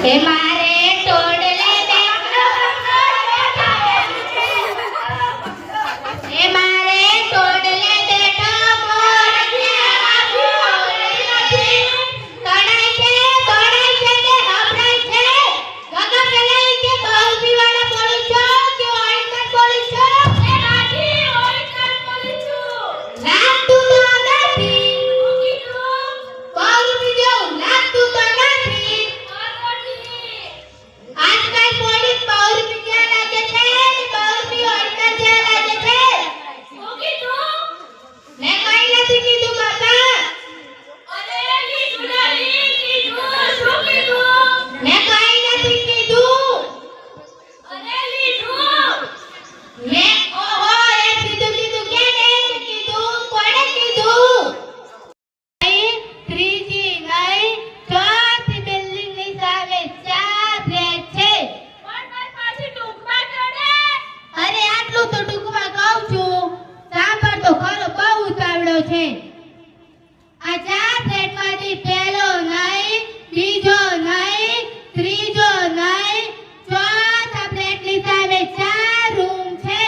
હે મારે ટોડલે બેઠો હે મારે ટોડલે બેઠો મોર ક્યાં નથી તણાય છે ને હબરાય છે ગગા પેલાઈ કે બહુ પીવાળા બોલું છો કે ઓળખાણ બોલું છો એ માથી ઓળખાણ બોલું છું લાગતું તો નથી બહુ બીજો લાગતું તો નથી આજકાલ પોલીસ બહુ બીજા લાગે છે બહુ બી ઓળખાણ જ્યાં લાગે છે શું કીધું મેં કઈ નથી કીધું કાકા અરે કીધું નહીં કીધું શું કીધું મેં કઈ નથી કીધું અરે લીધું મેં ઓહો એ કીધું કે ને કીધું કોણે કીધું ત્રીજી નહીં ચોથી બિલ્ડિંગ ની સામે ચાર ફ્લેટ છે પણ પાછી ટૂંકમાં કરે અરે આટલું તો ટૂંકમાં કહું છું સાંભળ તો ખરો બહુ ઉતાવળો છે આ ચાર ફ્લેટમાંથી પહેલો નહીં બીજો નહીં ત્રીજો નહીં ચોથા ફ્લેટની સામે ચાર રૂમ છે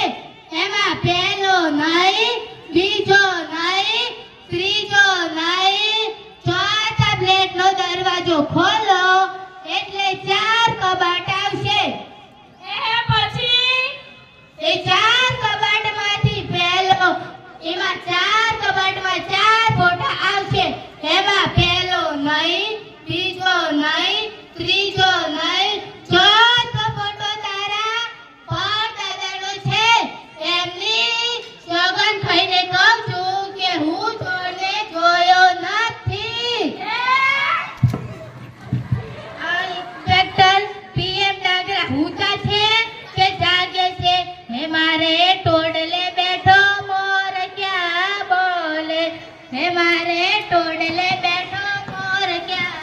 એમાં પહેલો નહીં બીજો નહીં ત્રીજો નહીં ચોથા ફ્લેટનો દરવાજો ખોલો એટલે ચાર કબાટ આવશે એ પછી એ ચાર કબાટમાંથી પહેલો એમાં ચાર કબાટમાં ચાર ફોટા આવશે એમાં પહેલો નહીં બીજો નહીં ત્રીજો નહીં ચોથો ફોટો તારા પરદાદાનો છે એમની સોગન ખાઈને કહું છું કે હું ચોરને જોયો નથી આ ઇન્સ્પેક્ટર પીએમ ડાગરા હુતા છે કે જાગે છે હે મારે ટોડલે બેઠો મોર ક્યાં બોલે હે મારે ટોડલે બેઠો મોર ક્યાં